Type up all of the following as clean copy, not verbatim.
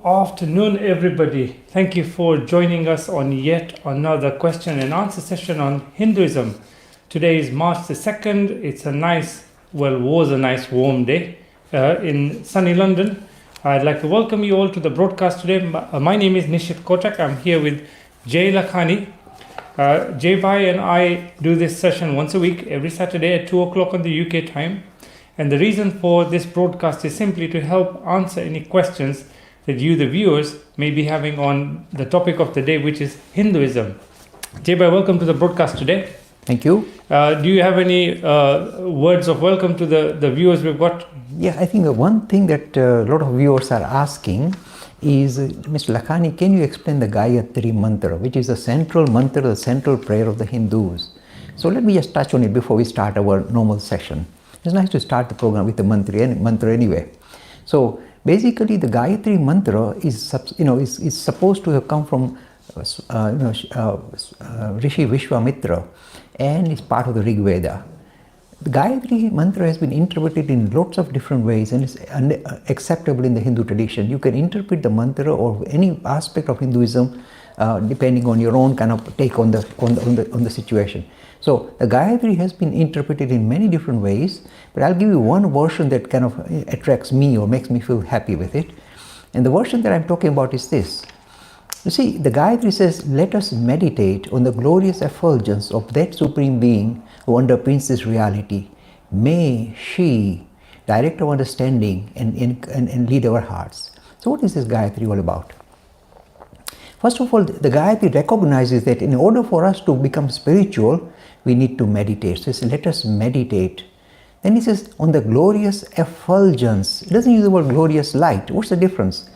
afternoon, everybody. Thank you for joining us on yet another question and answer session on Hinduism. Today is March the 2nd. It's a nice, was a nice warm day in sunny London. I'd like to welcome you all to the broadcast today. My name is Nishit Kotak. I'm here with Jay Lakhani. Jay Bhai and I do this session once a week, every Saturday at 2 o'clock on the UK time. And the reason for this broadcast is simply to help answer any questions that you, the viewers, may be having on the topic of the day, which is Hinduism. Jay Bhai, welcome to the broadcast today. Thank you. Do you have any words of welcome to the viewers we've got? Yeah, I think the one thing that a lot of viewers are asking is, Mr. Lakhani, can you explain the Gayatri Mantra, which is the central mantra, the central prayer of the Hindus? So let me just touch on it before we start our normal session. It's nice to start the program with the mantra anyway. So basically, the Gayatri Mantra is supposed to have come from Rishi Vishwamitra and is part of the Rig Veda. The Gayatri Mantra has been interpreted in lots of different ways and is acceptable in the Hindu tradition. You can interpret the mantra or any aspect of Hinduism depending on your own kind of take on the situation. So the Gayatri has been interpreted in many different ways, but I'll give you one version that kind of attracts me or makes me feel happy with it. And the version that I'm talking about is this. You see, the Gayatri says, let us meditate on the glorious effulgence of that Supreme Being who underpins this reality. May she direct our understanding and lead our hearts. So what is this Gayatri all about? First of all, the Gayatri recognizes that in order for us to become spiritual, we need to meditate. So it says, let us meditate. Then he says, on the glorious effulgence. It doesn't use the word glorious light. What's the difference?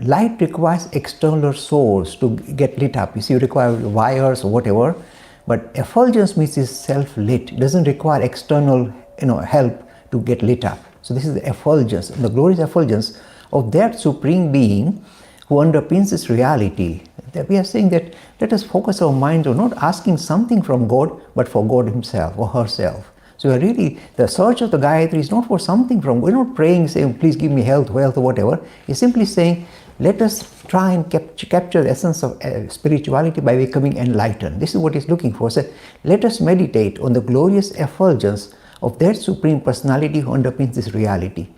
Light requires external source to get lit up. You see, you require wires or whatever. But effulgence means it's self-lit. It doesn't require external help to get lit up. So this is the effulgence, the glorious effulgence of that Supreme Being who underpins this reality. That we are saying that let us focus our minds on not asking something from God, but for God Himself or herself. So really, the search of the Gayatri is not for something from God. We're not praying, saying, please give me health, wealth, or whatever. It's simply saying, let us try and capture the essence of spirituality by becoming enlightened. This is what He's looking for. So let us meditate on the glorious effulgence of that Supreme Personality who underpins this reality.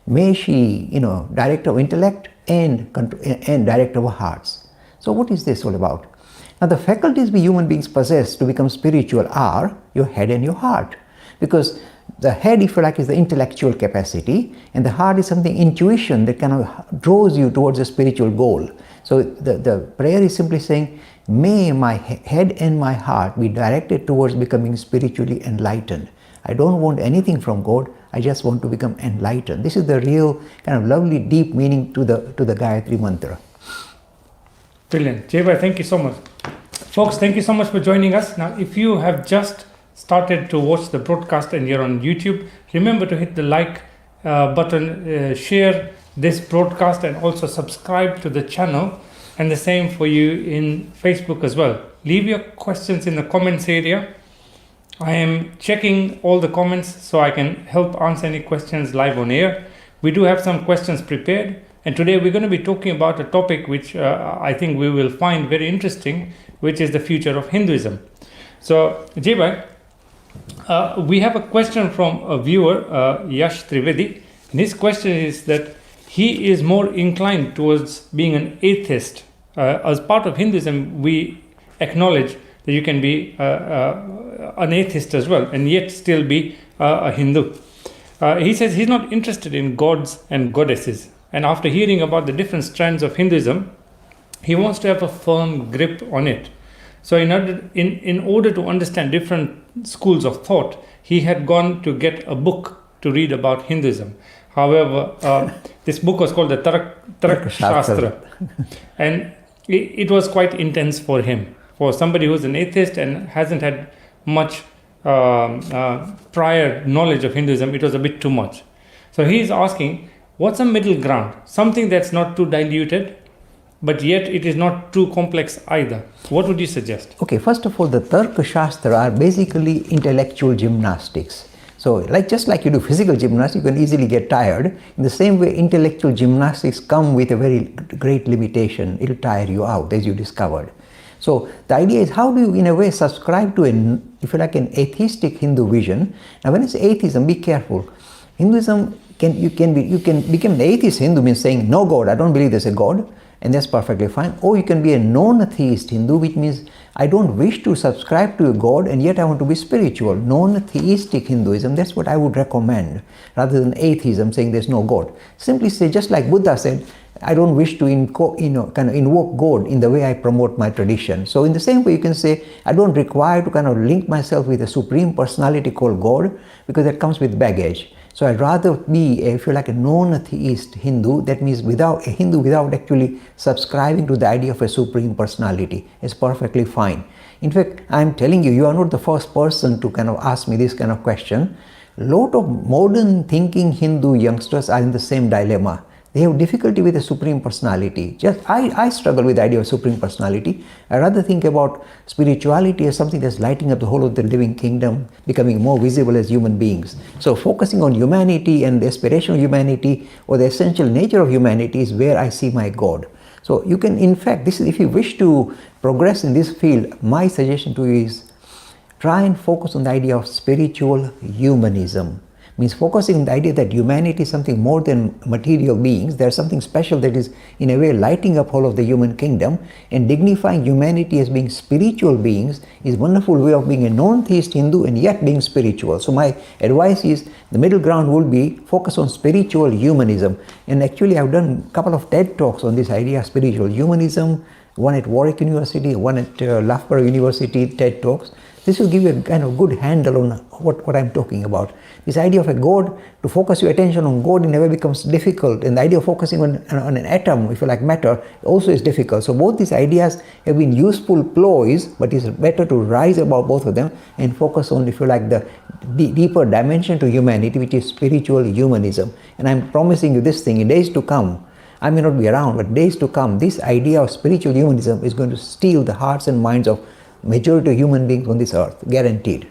May she, direct our intellect and direct our hearts. So what is this all about? Now the faculties we human beings possess to become spiritual are your head and your heart. Because the head, if you like, is the intellectual capacity, and the heart is something, intuition, that kind of draws you towards a spiritual goal. So the prayer is simply saying, may my head and my heart be directed towards becoming spiritually enlightened. I don't want anything from God, I just want to become enlightened. This is the real kind of lovely deep meaning to the Gayatri Mantra. Brilliant. Jay Bhai, thank you so much. Folks, thank you so much for joining us. Now, if you have just started to watch the broadcast and you're on YouTube, remember to hit the like button, share this broadcast, and also subscribe to the channel. And the same for you in Facebook as well. Leave your questions in the comments area. I am checking all the comments so I can help answer any questions live on air. We do have some questions prepared. And today we're going to be talking about a topic which I think we will find very interesting, which is the future of Hinduism. So, Jay Bhai, we have a question from a viewer, Yash Trivedi. And his question is that he is more inclined towards being an atheist. As part of Hinduism, we acknowledge that you can be an atheist as well and yet still be a Hindu. He says he's not interested in gods and goddesses. And after hearing about the different strands of Hinduism, he wants to have a firm grip on it. So in order to understand different schools of thought, he had gone to get a book to read about Hinduism. However, this book was called the Tark Shastra. And it was quite intense for him. For somebody who's an atheist and hasn't had much prior knowledge of Hinduism, it was a bit too much. So he's asking, what's a middle ground? Something that's not too diluted, but yet it is not too complex either. What would you suggest? Okay, first of all, the Tarka Shastra are basically intellectual gymnastics. So just like you do physical gymnastics, you can easily get tired. In the same way, intellectual gymnastics come with a very great limitation. It'll tire you out, as you discovered. So the idea is, how do you in a way subscribe to an atheistic Hindu vision? Now when it's atheism, be careful. Hinduism, you can become an atheist Hindu, means saying no God, I don't believe there's a God, and that's perfectly fine. Or you can be a non-theist Hindu, which means I don't wish to subscribe to a God and yet I want to be spiritual. Non-theistic Hinduism, that's what I would recommend, rather than atheism, saying there's no God. Simply say, just like Buddha said, I don't wish to invoke God in the way I promote my tradition. So in the same way, you can say, I don't require to link myself with a supreme personality called God, because that comes with baggage. So I'd rather be, if you like, a non-theist Hindu. That means a Hindu without actually subscribing to the idea of a supreme personality. It's perfectly fine. In fact, I'm telling you, you are not the first person to ask me this kind of question. A lot of modern thinking Hindu youngsters are in the same dilemma. They have difficulty with the supreme personality. I struggle with the idea of supreme personality. I rather think about spirituality as something that's lighting up the whole of the living kingdom, becoming more visible as human beings. So focusing on humanity and the aspiration of humanity, or the essential nature of humanity, is where I see my God. So you can, in fact, if you wish to progress in this field, my suggestion to you is try and focus on the idea of spiritual humanism. Means focusing on the idea that humanity is something more than material beings. There's something special that is in a way lighting up whole of the human kingdom, and dignifying humanity as being spiritual beings is a wonderful way of being a non-theist Hindu and yet being spiritual. So my advice is, the middle ground would be focus on spiritual humanism. And actually I've done a couple of TED talks on this idea of spiritual humanism, one at Warwick University, one at Loughborough University, TED talks. This will give you a good handle on what I'm talking about. This idea of a God, to focus your attention on God in a way becomes difficult, and the idea of focusing on an atom, if you like, matter, also is difficult. So both these ideas have been useful ploys, but it's better to rise above both of them and focus on, if you like, the deeper dimension to humanity, which is spiritual humanism. And I'm promising you this thing, in days to come, I may not be around, but days to come, this idea of spiritual humanism is going to steal the hearts and minds of majority of human beings on this earth, guaranteed.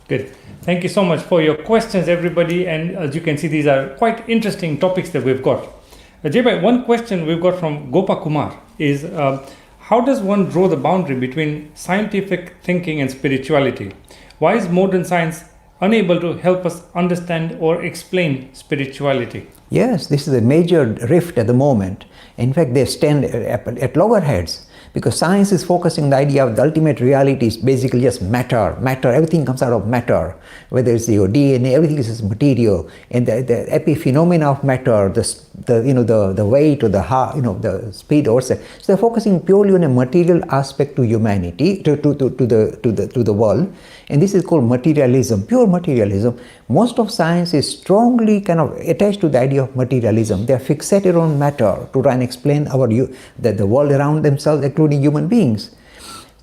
Good. Thank you so much for your questions, everybody. And as you can see, these are quite interesting topics that we've got. Jay, one question we've got from Gopa Kumar is, how does one draw the boundary between scientific thinking and spirituality? Why is modern science unable to help us understand or explain spirituality? Yes, this is a major rift at the moment. In fact, they stand at loggerheads, because science is focusing on the idea of the ultimate reality is basically just matter. Everything comes out of matter, whether it's your DNA, everything is material, and the epiphenomena of matter, the weight or the speed or so they're focusing purely on a material aspect to humanity, to the world, and this is called materialism, pure materialism. Most of science is strongly attached to the idea of materialism. They are fixated on matter to try and explain the world around themselves, including human beings.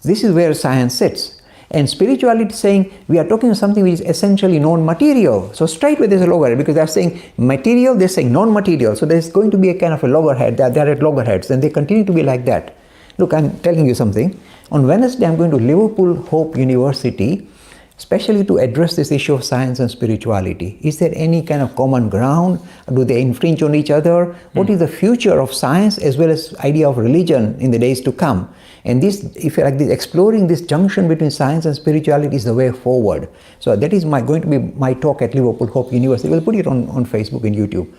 This is where science sits. And spirituality is saying, we are talking about something which is essentially non-material. So straight away there's a loggerhead, because they're saying material, they're saying non-material. So there's going to be a kind of a loggerhead. They're at loggerheads, and they continue to be like that. Look, I'm telling you something. On Wednesday, I'm going to Liverpool Hope University, especially to address this issue of science and spirituality. Is there any kind of common ground? Do they infringe on each other? What is the future of science as well as idea of religion in the days to come? And this, if you like, exploring this junction between science and spirituality is the way forward. So that is going to be my talk at Liverpool Hope University. We'll put it on Facebook and YouTube.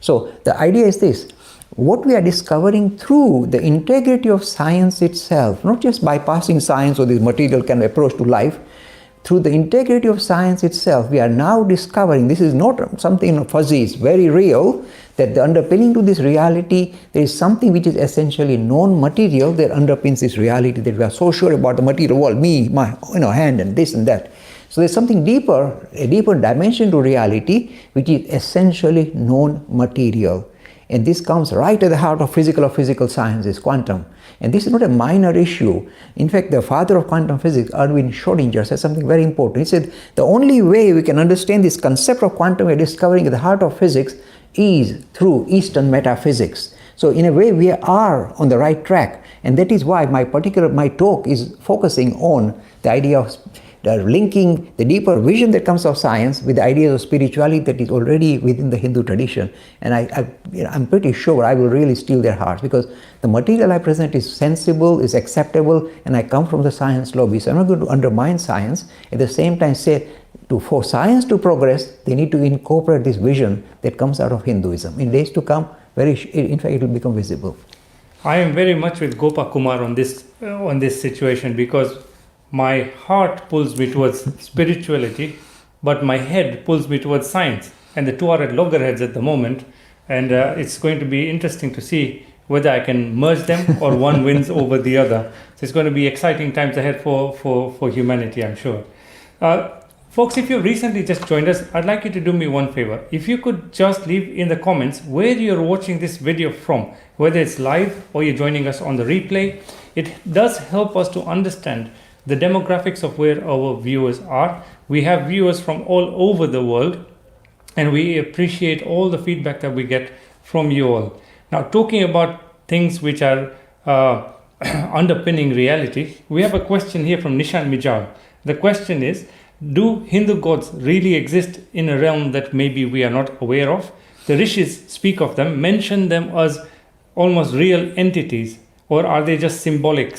So the idea is this: what we are discovering through the integrity of science itself, not just bypassing science or this material kind of approach to life, through the integrity of science itself, we are now discovering, this is not something fuzzy, it's very real, that the underpinning to this reality, there is something which is essentially non-material that underpins this reality, that we are so sure about the material world, me, my hand and this and that. So there's something deeper, a deeper dimension to reality, which is essentially non-material. And this comes right at the heart of physical sciences, quantum. And this is not a minor issue. In fact, the father of quantum physics, Erwin Schrödinger, said something very important. He said, the only way we can understand this concept of quantum we're discovering at the heart of physics is through Eastern metaphysics. So in a way, we are on the right track. And that is why my talk is focusing on the idea of linking the deeper vision that comes of science with the ideas of spirituality that is already within the Hindu tradition. And I'm pretty sure I will really steal their hearts, because the material I present is sensible, is acceptable, and I come from the science lobby. So I'm not going to undermine science. At the same time, say, for science to progress, they need to incorporate this vision that comes out of Hinduism. In days to come, in fact, it will become visible. I am very much with Gopa Kumar on this situation, because my heart pulls me towards spirituality, but my head pulls me towards science, and the two are at loggerheads at the moment, and it's going to be interesting to see whether I can merge them or one wins over the other. So it's going to be exciting times ahead for humanity, I'm sure. Folks, if you've recently just joined us, I'd like you to do me one favor. If you could just leave in the comments where you're watching this video from, whether it's live or you're joining us on the replay. It does help us to understand the demographics of where our viewers are. We have viewers from all over the world, and we appreciate all the feedback that we get from you all. Now, talking about things which are underpinning reality, we have a question here from Nishan Mijal. The question is, do Hindu gods really exist in a realm that maybe we are not aware of? The rishis speak of them, mention them as almost real entities, or are they just symbolic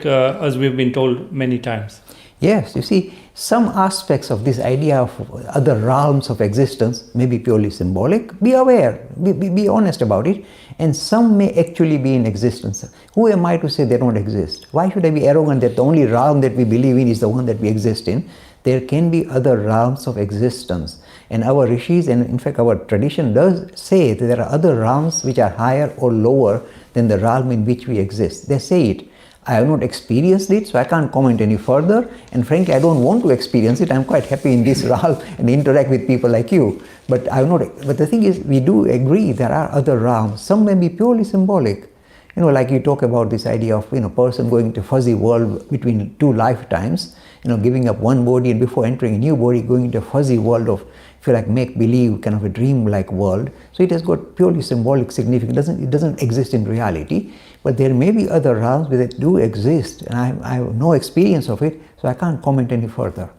as we've been told many times? Yes, you see, some aspects of this idea of other realms of existence may be purely symbolic. Be aware, be honest about it. And some may actually be in existence. Who am I to say they don't exist? Why should I be arrogant that the only realm that we believe in is the one that we exist in? There can be other realms of existence. And our rishis, and in fact our tradition does say that there are other realms which are higher or lower than the realm in which we exist. They say it. I have not experienced it, so I can't comment any further. And frankly, I don't want to experience it. I'm quite happy in this realm and interact with people like you. But But the thing is, we do agree there are other realms. Some may be purely symbolic. Like you talk about this idea of person going to fuzzy world between two lifetimes. Giving up one body and before entering a new body, going into a fuzzy world of, if you like, make-believe, kind of a dream-like world. So it has got purely symbolic significance. It doesn't exist in reality. But there may be other realms that do exist, and I have no experience of it, so I can't comment any further.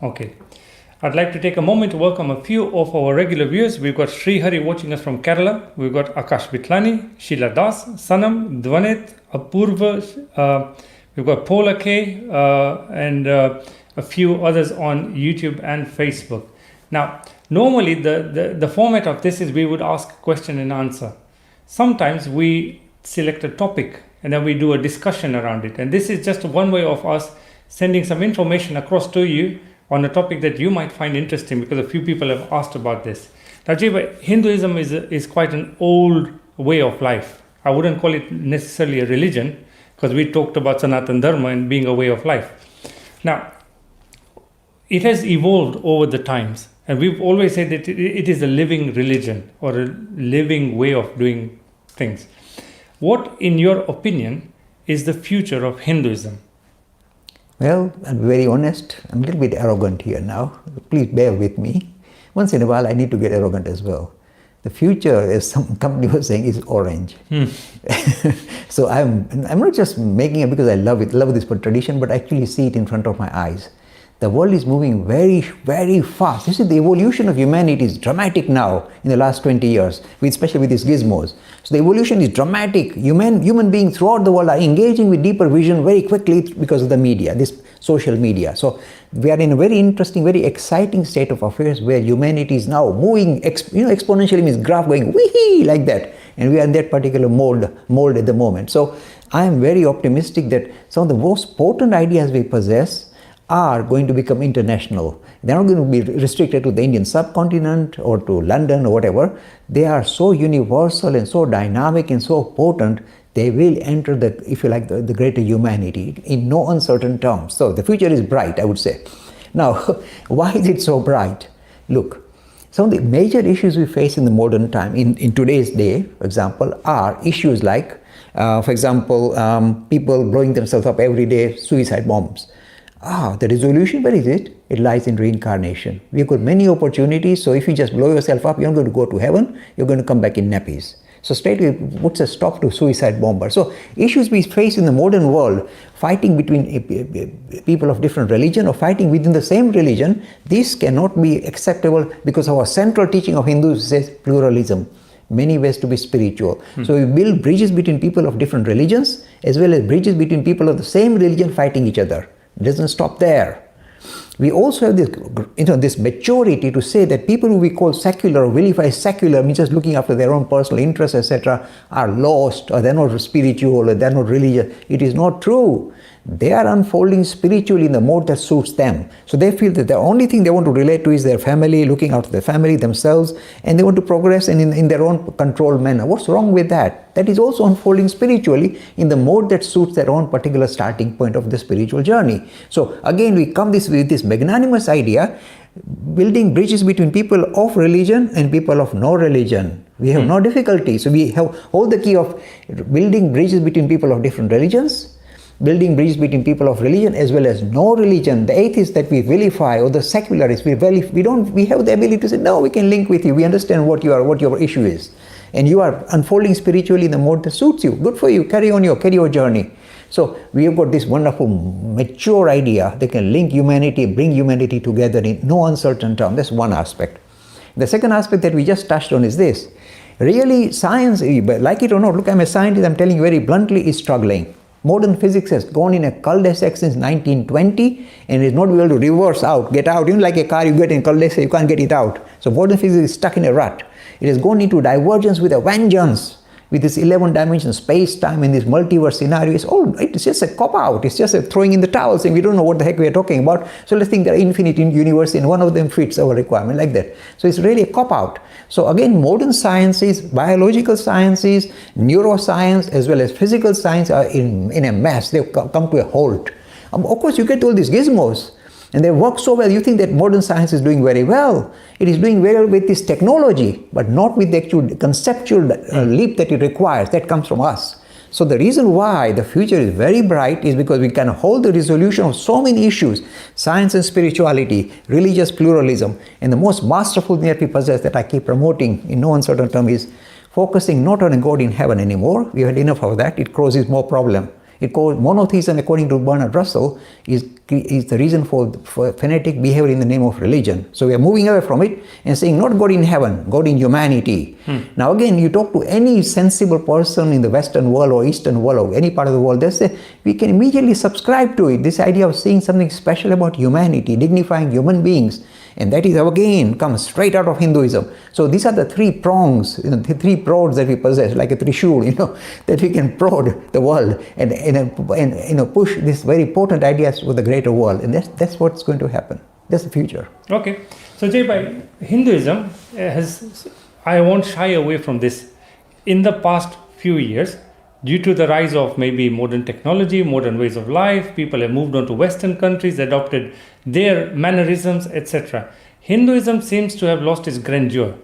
Okay. I'd like to take a moment to welcome a few of our regular viewers. We've got Sri Hari watching us from Kerala. We've got Akash Bitlani, Sheila Das, Sanam, Dwanit, Apurva, we've got Paula K, and a few others on YouTube and Facebook. Now, normally the format of this is we would ask question and answer. Sometimes we select a topic and then we do a discussion around it. And this is just one way of us sending some information across to you on a topic that you might find interesting, because a few people have asked about this. Now, Hinduism is quite an old way of life. I wouldn't call it necessarily a religion, because we talked about Sanatan Dharma and being a way of life. Now, it has evolved over the times, and we've always said that it is a living religion or a living way of doing things. What, in your opinion, is the future of Hinduism? Well, I'm very honest. I'm a little bit arrogant here now. Please bear with me. Once in a while, I need to get arrogant as well. The future, as some company was saying, is orange. So I'm not just making it because I love this tradition, but actually see it in front of my eyes. The world is moving very, very fast. You see, the evolution of humanity is dramatic now in the last 20 years, especially with these gizmos. So the evolution is dramatic. Human beings throughout the world are engaging with deeper vision very quickly because of the media, this social media. So we are in a very interesting, very exciting state of affairs where humanity is now moving, exponentially, means graph going wee like that. And we are in that particular mold at the moment. So I am very optimistic that some of the most potent ideas we possess are going to become international. They're not going to be restricted to the Indian subcontinent or to London or whatever. They are so universal and so dynamic and so potent, they will enter the greater humanity in no uncertain terms. So the future is bright, I would say. Now, why is it so bright? Look, some of the major issues we face in the modern time, in today's day, for example, are issues like, for example, people blowing themselves up every day, suicide bombs. The resolution, where is it? It lies in reincarnation. We've got many opportunities, so if you just blow yourself up, you're not going to go to heaven, you're going to come back in nappies. So straight away puts a stop to suicide bombers. So issues we face in the modern world, fighting between people of different religion or fighting within the same religion, this cannot be acceptable because our central teaching of Hindus says pluralism. Many ways to be spiritual. So we build bridges between people of different religions as well as bridges between people of the same religion fighting each other. It doesn't stop there. We also have this maturity to say that people who we call secular or vilify secular, means just looking after their own personal interests, etc., are lost, or they're not spiritual, or they're not religious. It is not true. They are unfolding spiritually in the mode that suits them. So they feel that the only thing they want to relate to is their family, looking after their family, themselves, and they want to progress in their own controlled manner. What's wrong with that? That is also unfolding spiritually in the mode that suits their own particular starting point of the spiritual journey. So again, we come with this magnanimous idea, building bridges between people of religion and people of no religion. We have no difficulty. So we hold the key of building bridges between people of different religions, building bridges between people of religion as well as no religion. The atheists that we vilify or the secularists, we have the ability to say, no, we can link with you. We understand what your issue is. And you are unfolding spiritually in the mode that suits you. Good for you. Carry your journey. So we have got this wonderful mature idea that can link humanity, bring humanity together in no uncertain term. That's one aspect. The second aspect that we just touched on is this. Really, science, like it or not, look, I'm a scientist, I'm telling you very bluntly, is struggling. Modern physics has gone in a cul-de-sac since 1920 and is not able to reverse out, get out. Even like a car, you get in cul-de-sac, you can't get it out. So modern physics is stuck in a rut. It has gone into divergence with a vengeance, with this 11-dimensional space-time in this multiverse scenario. It's just a cop-out. It's just a throwing in the towel saying we don't know what the heck we are talking about. So let's think there are infinite universes and one of them fits our requirement, like that. So it's really a cop-out. So again, modern sciences, biological sciences, neuroscience, as well as physical science are in a mess. They've come to a halt. Of course, you get all these gizmos, and they work so well. You think that modern science is doing very well. It is doing very well with this technology, but not with the actual conceptual leap that it requires. That comes from us. So the reason why the future is very bright is because we can hold the resolution of so many issues, science and spirituality, religious pluralism, and the most masterful thing that we possess that I keep promoting in no uncertain term is focusing not on a God in heaven anymore. We had enough of that. It causes more problem. Monotheism, according to Bernard Russell, is the reason for fanatic behavior in the name of religion. So we are moving away from it and saying not God in heaven, God in humanity. Now again, you talk to any sensible person in the Western world or Eastern world or any part of the world, they say we can immediately subscribe to it. This idea of seeing something special about humanity, dignifying human beings. And that is again comes straight out of Hinduism. So these are the three prongs, the three prods that we possess, like a trishul, that we can prod the world and push these very potent ideas to the greater world. And that's what's going to happen. That's the future. Okay. So Jay Bhai, Hinduism I won't shy away from this. In the past few years, due to the rise of maybe modern technology, modern ways of life, people have moved on to Western countries, adopted their mannerisms, etc. Hinduism seems to have lost its grandeur,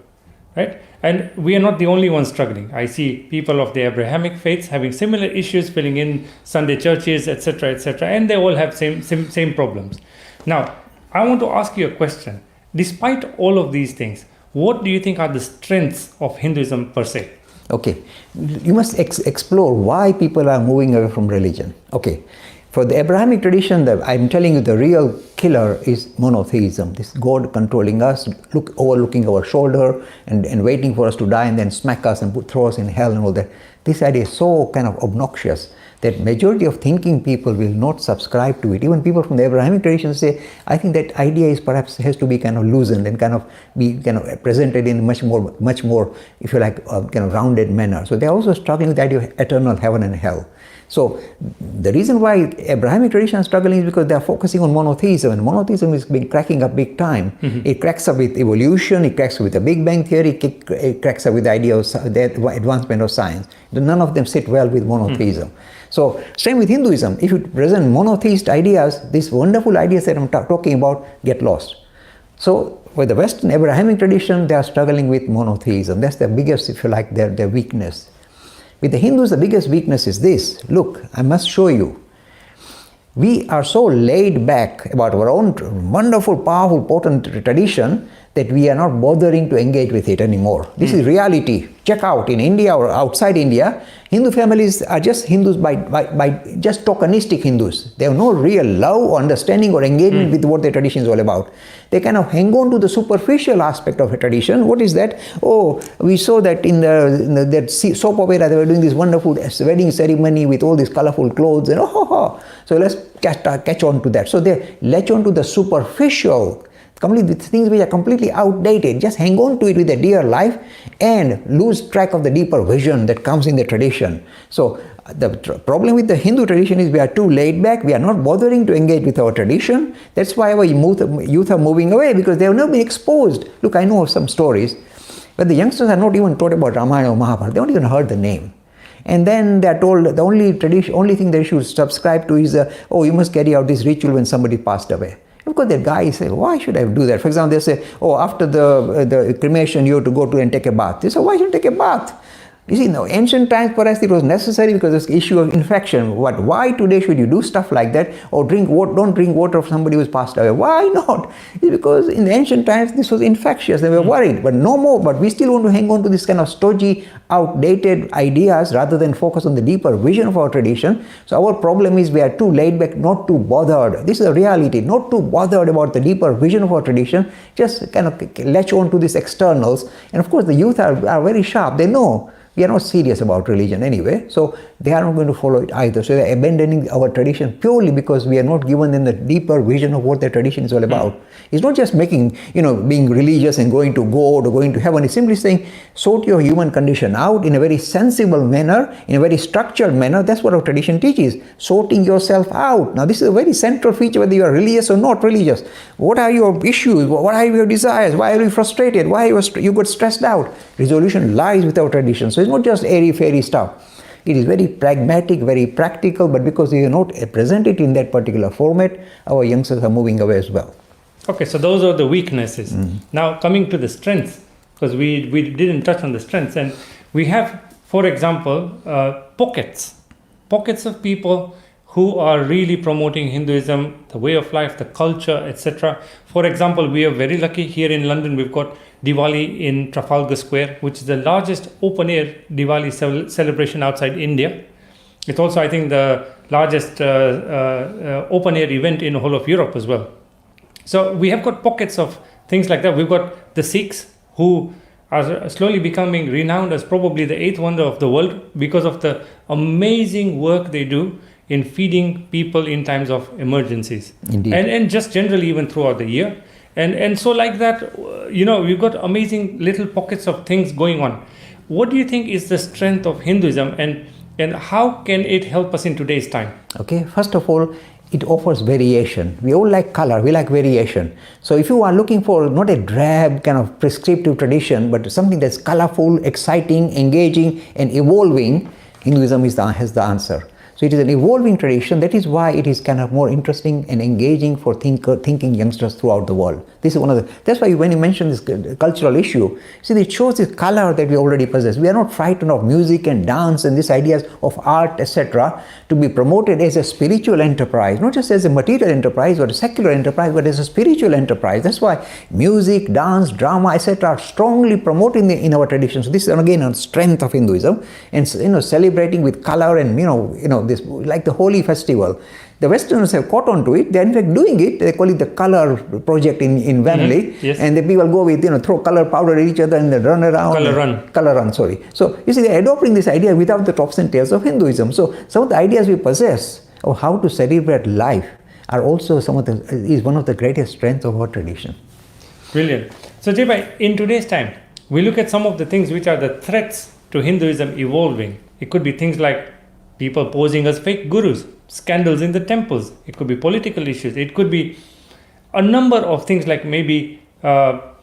right? And we are not the only ones struggling. I see people of the Abrahamic faiths having similar issues, filling in Sunday churches, etc., and they all have same problems. Now, I want to ask you a question. Despite all of these things, what do you think are the strengths of Hinduism per se? Okay, you must explore why people are moving away from religion. Okay, for the Abrahamic tradition, I'm telling you the real killer is monotheism. This God controlling us, overlooking our shoulder and waiting for us to die and then smack us and throw us in hell and all that. This idea is so kind of obnoxious that majority of thinking people will not subscribe to it. Even people from the Abrahamic tradition say, I think that idea is perhaps has to be kind of loosened and kind of be presented in much more, if you like, kind of rounded manner. So they're also struggling with the idea of eternal heaven and hell. So the reason why Abrahamic tradition is struggling is because they are focusing on monotheism, and monotheism is been cracking up big time. It cracks up with evolution, it cracks up with the Big Bang theory, it cracks up with the idea of the advancement of science. None of them sit well with monotheism. So same with Hinduism. If you present monotheist ideas, these wonderful ideas that I'm talking about get lost. So with the Western Abrahamic tradition, they are struggling with monotheism. That's their biggest, if you like, their weakness. With the Hindus, the biggest weakness is this. Look, I must show you. We are so laid back about our own wonderful, powerful, potent tradition that we are not bothering to engage with it anymore. This is reality. Check out in India or outside India, Hindu families are just Hindus by just tokenistic Hindus. They have no real love or understanding or engagement with what the tradition is all about. They kind of hang on to the superficial aspect of a tradition. What is that? Oh, we saw that in that soap opera they were doing this wonderful wedding ceremony with all these colorful clothes and so let's catch on to that. So they latch on to the superficial, completely things which are completely outdated, just hang on to it with their dear life and lose track of the deeper vision that comes in the tradition. So the problem with the Hindu tradition is we are too laid back, we are not bothering to engage with our tradition. That's why our youth are moving away, because they have not been exposed. Look, I know of some stories where the youngsters are not even taught about Ramayana or Mahabharata, they don't even heard the name. And then they are told the only thing they should subscribe to is, you must carry out this ritual when somebody passed away. Of course, the guy say, why should I do that? For example, they say, after the cremation, you have to go to and take a bath. They say, why should I take a bath? You see, in the ancient times, perhaps it was necessary because of the issue of infection. Why today should you do stuff like that? Or don't drink water of somebody who's passed away. Why not? It's because in the ancient times, this was infectious. They were worried. But no more. But we still want to hang on to this kind of stodgy, outdated ideas rather than focus on the deeper vision of our tradition. So our problem is we are too laid back, not too bothered. This is a reality. Not too bothered about the deeper vision of our tradition. Just kind of latch on to these externals. And of course, the youth are very sharp. They know we are not serious about religion anyway, so they are not going to follow it either. So they are abandoning our tradition purely because we are not given them the deeper vision of what their tradition is all about. It's not just making, being religious and going to God or going to heaven. It's simply saying, sort your human condition out in a very sensible manner, in a very structured manner. That's what our tradition teaches, sorting yourself out. Now, this is a very central feature, whether you are religious or not religious. What are your issues? What are your desires? Why are you frustrated? Why you got stressed out? Resolution lies with our tradition. So it's not just airy-fairy stuff. It is very pragmatic, very practical, but because we are not present it in that particular format, our youngsters are moving away as well. Okay, so those are the weaknesses. Now coming to the strengths, because we didn't touch on the strengths, and we have, for example, pockets of people who are really promoting Hinduism, the way of life, the culture, etc. For example, we are very lucky here in London. We've got Diwali in Trafalgar Square, which is the largest open-air Diwali celebration outside India. It's also, I think, the largest open-air event in the whole of Europe as well. So we have got pockets of things like that. We've got the Sikhs, who are slowly becoming renowned as probably the eighth wonder of the world because of the amazing work they do in feeding people in times of emergencies. Indeed. And just generally even throughout the year. And so like that, we've got amazing little pockets of things going on. What do you think is the strength of Hinduism, and how can it help us in today's time? Okay, first of all, it offers variation. We all like color, we like variation. So if you are looking for not a drab kind of prescriptive tradition, but something that's colorful, exciting, engaging, and evolving, Hinduism has the answer. So it is an evolving tradition. That is why it is kind of more interesting and engaging for thinking youngsters throughout the world. This is that's why when you mention this cultural issue, see, it shows this color that we already possess. We are not frightened of music and dance and these ideas of art, etc., to be promoted as a spiritual enterprise, not just as a material enterprise or a secular enterprise, but as a spiritual enterprise. That's why music, dance, drama, etc., are strongly promoted in our tradition. So this is again a strength of Hinduism, and celebrating with color and this, like the Holi festival. The Westerners have caught on to it. They're in fact doing it. They call it the color project in Wembley. Yes. And the people go with, throw color powder at each other and they run around. Color run, sorry. So you see, they're adopting this idea without the tops and tails of Hinduism. So some of the ideas we possess of how to celebrate life are also is one of the greatest strengths of our tradition. Brilliant. So Jay, in today's time, we look at some of the things which are the threats to Hinduism evolving. It could be things like people posing as fake gurus, scandals in the temples. It could be political issues. It could be a number of things, like maybe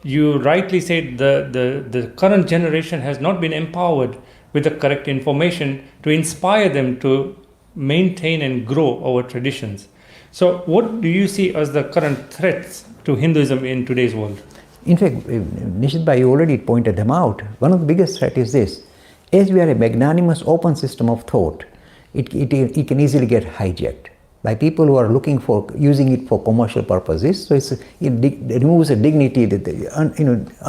you rightly said the current generation has not been empowered with the correct information to inspire them to maintain and grow our traditions. So what do you see as the current threats to Hinduism in today's world? In fact, Nishit Bhai, you already pointed them out. One of the biggest threats is this. As we are a magnanimous open system of thought, it can easily get hijacked by people who are looking for using it for commercial purposes. So it removes a dignity that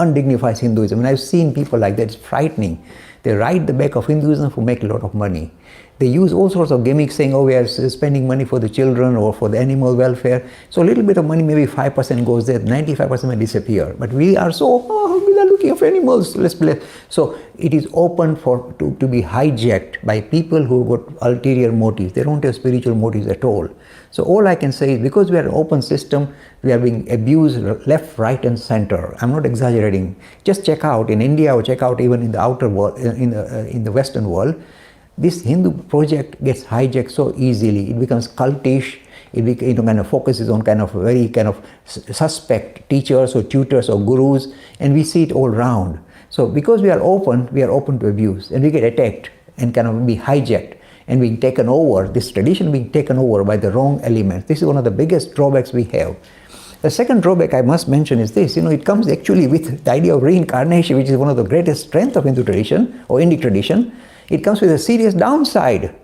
undignifies Hinduism. And I've seen people like that. It's frightening. They ride the back of Hinduism to make a lot of money. They use all sorts of gimmicks saying, oh, we are spending money for the children or for the animal welfare. So a little bit of money, maybe 5% goes there, 95% may disappear. But we are so, we are looking for animals, let's play. So it is open to be hijacked by people who got ulterior motives. They don't have spiritual motives at all. So all I can say is, because we are an open system, we are being abused left, right and center. I'm not exaggerating. Just check out in India or check out even in the outer world, in the Western world, this Hindu project gets hijacked so easily. It becomes cultish. It kind of focuses on very suspect teachers or tutors or gurus, and we see it all around. So because we are open to abuse, and we get attacked and kind of be hijacked and being taken over, this tradition being taken over by the wrong elements. This is one of the biggest drawbacks we have. The second drawback I must mention is this, it comes actually with the idea of reincarnation, which is one of the greatest strengths of Hindu tradition or Indic tradition. It comes with a serious downside.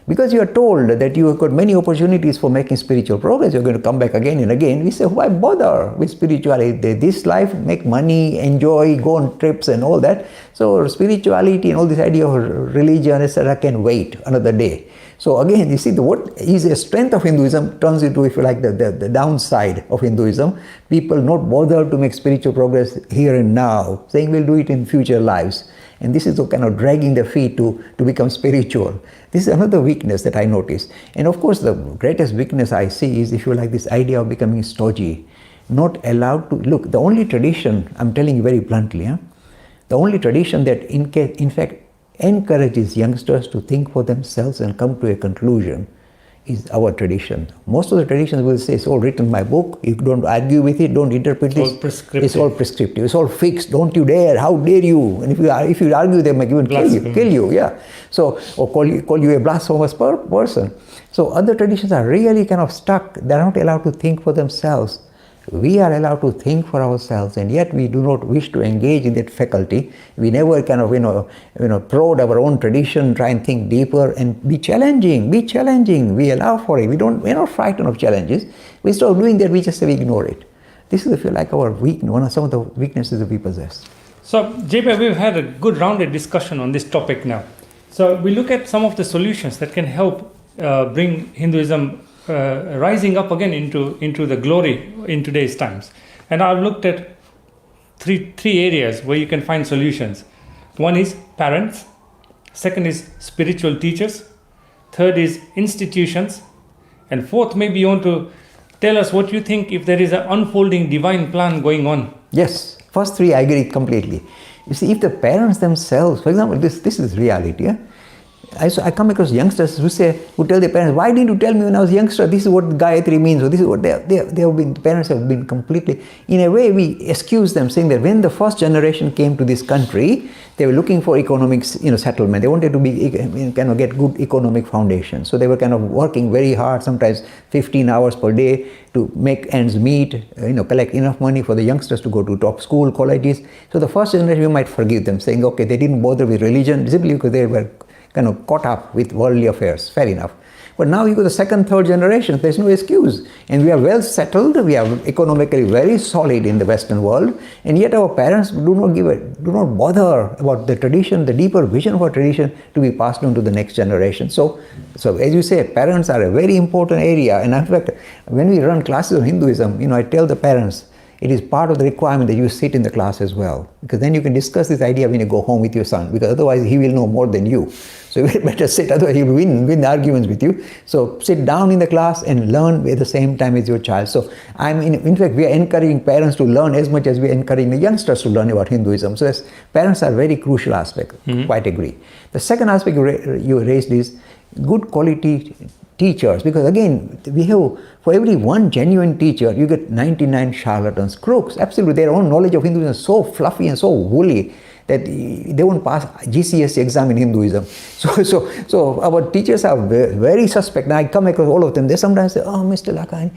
Because you are told that you have got many opportunities for making spiritual progress, you're going to come back again and again. We say, why bother with spirituality? This life, make money, enjoy, go on trips and all that. So spirituality and all this idea of religion, etc. can wait another day. So again, you see, what is a strength of Hinduism turns into, if you like, the downside of Hinduism. People not bother to make spiritual progress here and now, saying we'll do it in future lives. And this is the kind of dragging their feet to become spiritual. This is another weakness that I notice. And of course, the greatest weakness I see is, if you like, this idea of becoming stodgy. Not allowed to, look, the only tradition, I'm telling you very bluntly, the only tradition that in fact encourages youngsters to think for themselves and come to a conclusion is our tradition. Most of the traditions will say, it's all written in my book, you don't argue with it, don't interpret this. It's all prescriptive, it's all fixed, don't you dare, how dare you? And if you argue, they might even kill you, yeah. So, or call you a blasphemous person. So other traditions are really kind of stuck, they're not allowed to think for themselves. We are allowed to think for ourselves, and yet we do not wish to engage in that faculty. We never kind of prod our own tradition, try and think deeper and be challenging. We allow for it. We're not frightened of challenges. We stop doing that, we just say we ignore it. This is, if you like, our weakness, some of the weaknesses that we possess. So, JP, we've had a good rounded discussion on this topic now. So we look at some of the solutions that can help bring Hinduism rising up again into the glory in today's times. And I've looked at three areas where you can find solutions. One is parents, second is spiritual teachers, third is institutions, and fourth, maybe you want to tell us what you think if there is an unfolding divine plan going on. Yes, first three I agree completely. You see, if the parents themselves, for example, this is reality, yeah? I come across youngsters who tell their parents, why didn't you tell me when I was a youngster, this is what Gayatri means, or this is what parents have been completely, in a way we excuse them, saying that when the first generation came to this country, they were looking for economic settlement. They wanted to get good economic foundation. So they were kind of working very hard, sometimes 15 hours per day to make ends meet, collect enough money for the youngsters to go to top school, colleges. So the first generation, we might forgive them, saying, okay, they didn't bother with religion simply because they were kind of caught up with worldly affairs, fair enough. But now you go to the second, third generation, there's no excuse. And we are well settled, we are economically very solid in the Western world, and yet our parents do not bother about the tradition, the deeper vision of our tradition to be passed on to the next generation. So as you say, parents are a very important area. And in fact, when we run classes on Hinduism, I tell the parents, it is part of the requirement that you sit in the class as well, because then you can discuss this idea when you go home with your son, because otherwise he will know more than you. So you better sit, otherwise he will win the arguments with you. So sit down in the class and learn at the same time as your child. So in fact, we are encouraging parents to learn as much as we are encouraging the youngsters to learn about Hinduism. So parents are a very crucial aspect, quite agree. The second aspect you raised is good quality teachers, because again, we have, for every one genuine teacher, you get 99 charlatans, crooks. Absolutely, their own knowledge of Hinduism is so fluffy and so woolly that they won't pass GCSE exam in Hinduism. So our teachers are very suspect. And I come across all of them. They sometimes say, "Oh, Mr. Lakhani,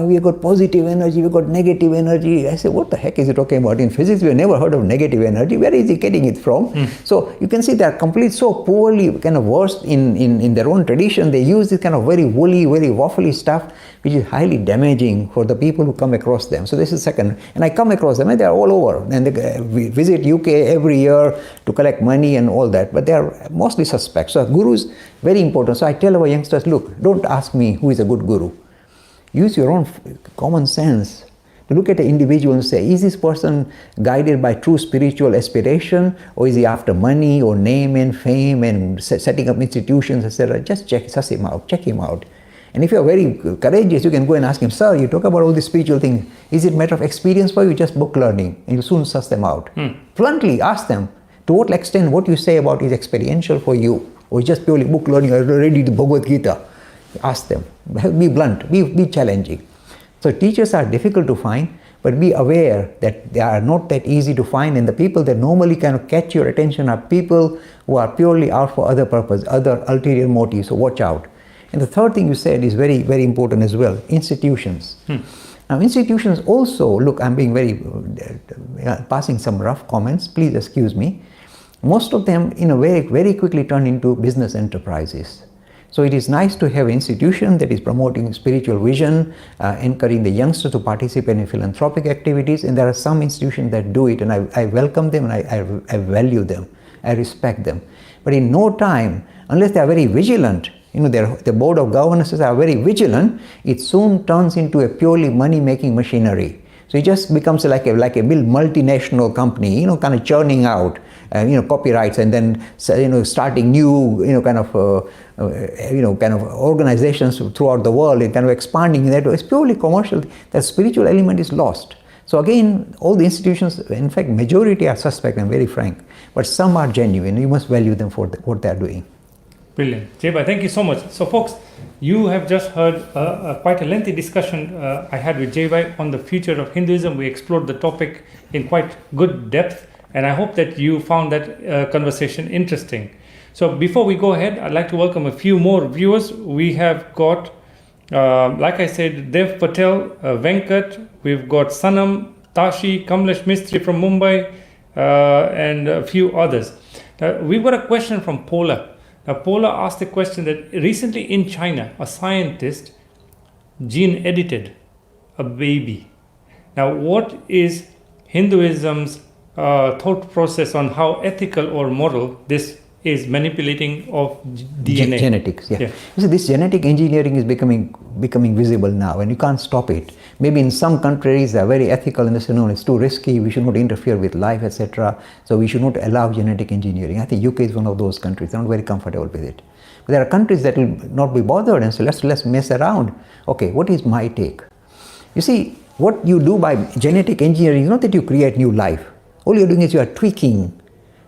we got positive energy, we got negative energy." I say, "What the heck is he talking about? In physics, we have never heard of negative energy. Where is he getting it from?" So you can see they are so poorly kind of versed in their own tradition. They use this kind of very woolly, very waffly stuff, which is highly damaging for the people who come across them. So this is second. And I come across them, and they are all over. And we visit UK every year to collect money and all that. But they are mostly suspects. So guru is very important. So I tell our youngsters, look, don't ask me who is a good guru. Use your own common sense to look at an individual and say, is this person guided by true spiritual aspiration, or is he after money or name and fame and setting up institutions, etc.? Just suss him out, check him out. And if you're very courageous, you can go and ask him, "Sir, you talk about all these spiritual things. Is it a matter of experience for you, just book learning?" And you soon suss them out. Bluntly ask them, to what extent what you say about is experiential for you, or just purely book learning, I read the Bhagavad Gita. Ask them. Be blunt, be challenging. So teachers are difficult to find, but be aware that they are not that easy to find, and the people that normally kind of catch your attention are people who are purely out for other purpose, other ulterior motives, so watch out. And the third thing you said is very, very important as well, institutions. Now institutions also, look, I'm being very, passing some rough comments, please excuse me. Most of them, very, very quickly turn into business enterprises. So it is nice to have an institution that is promoting spiritual vision, encouraging the youngsters to participate in philanthropic activities, and there are some institutions that do it, and I welcome them, and I value them, I respect them. But in no time, unless they are very vigilant, the board of governors are very vigilant, it soon turns into a purely money-making machinery. So it just becomes like a big multinational company, kind of churning out, copyrights, and then, starting new, kind of organizations throughout the world, and kind of expanding that. It's purely commercial. The spiritual element is lost. So again, all the institutions, in fact, majority are suspect, I'm very frank, but some are genuine. You must value them for what they are doing. Brilliant. Jay-bhai, thank you so much. So folks, you have just heard quite a lengthy discussion I had with Jay-bhai on the future of Hinduism. We explored the topic in quite good depth, and I hope that you found that conversation interesting. So before we go ahead, I'd like to welcome a few more viewers. We have got, like I said, Dev Patel, Venkat, we've got Sanam, Tashi, Kamlesh Mistry from Mumbai, and a few others. We've got a question from Paula. Now, Paula asked a question that recently in China, a scientist gene edited a baby. Now, what is Hinduism's thought process on how ethical or moral this is manipulating of DNA? Genetics, yeah. You see, this genetic engineering is becoming visible now, and you can't stop it. Maybe in some countries they are very ethical and they say, no, it's too risky, we should not interfere with life, etc. So we should not allow genetic engineering. I think UK is one of those countries. They're not very comfortable with it. But there are countries that will not be bothered and say, let's mess around. Okay, what is my take? You see, what you do by genetic engineering is not that you create new life. All you're doing is you are tweaking,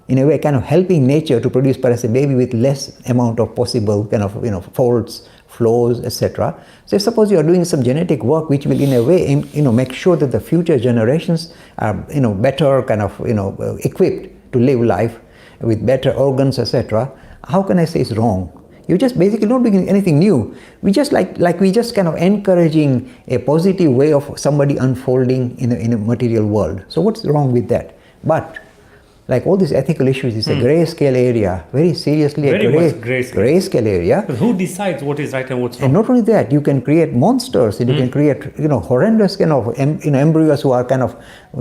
in a way, kind of helping nature to produce perhaps a baby with less amount of possible kind of faults, flaws, etc. So if suppose you are doing some genetic work which will in a way make sure that the future generations are better kind of equipped to live life with better organs, etc. How can I say it's wrong? You're just basically not doing anything new. We just we just kind of encouraging a positive way of somebody unfolding in a material world. So what's wrong with that? But like all these ethical issues, it's a grayscale area, very seriously very much grayscale area. But who decides what is right and what's wrong? And not only that, you can create monsters, and you can create horrendous kind of embryos who are kind of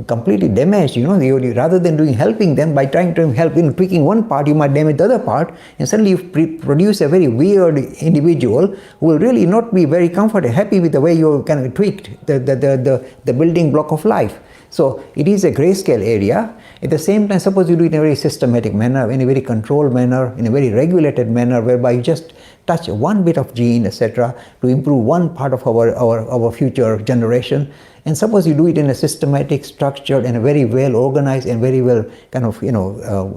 completely damaged. Rather than helping them by trying to help tweaking one part, you might damage the other part, and suddenly you produce a very weird individual who will really not be very happy with the way you kind of tweaked the building block of life. So it is a grayscale area. At the same time, suppose you do it in a very systematic manner, in a very controlled manner, in a very regulated manner, whereby you just touch one bit of gene, etc., to improve one part of our future generation. And suppose you do it in a systematic, structured, and a very well organized and very well kind of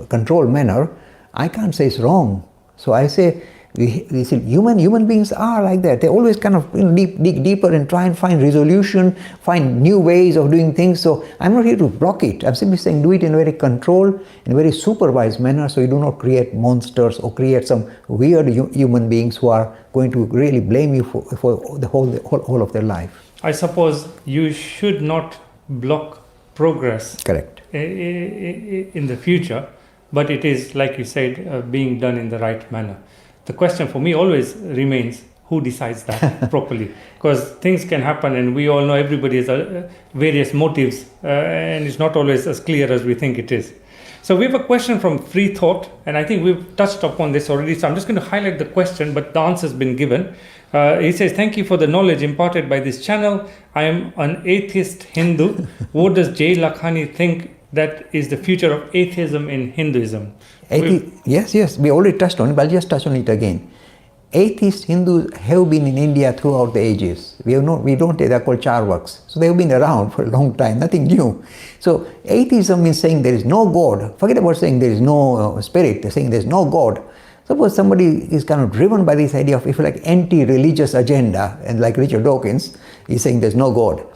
controlled manner, I can't say it's wrong. So I say We see human beings are like that. They always kind of dig deeper and try and find resolution, find new ways of doing things. So I'm not here to block it. I'm simply saying do it in a very controlled and very supervised manner, so you do not create monsters or create some weird human beings who are going to really blame you for the whole of their life. I suppose you should not block progress. Correct. In the future, but it is, like you said, being done in the right manner. The question for me always remains, who decides that properly? Because things can happen, and we all know everybody has various motives, and it's not always as clear as we think it is. So we have a question from Free Thought, and I think we've touched upon this already, so I'm just going to highlight the question, but the answer has been given. He says, thank you for the knowledge imparted by this channel. I am an atheist Hindu. What does Jay Lakhani think that is the future of atheism in Hinduism? Yes, we already touched on it, but I'll just touch on it again. Atheist Hindus have been in India throughout the ages. We don't say they're called Charvaks. So they've been around for a long time, nothing new. So atheism means saying there is no God. Forget about saying there is no spirit, they're saying there is no God. Suppose somebody is kind of driven by this idea of, if you like, anti-religious agenda, and like Richard Dawkins, he's saying there's no God.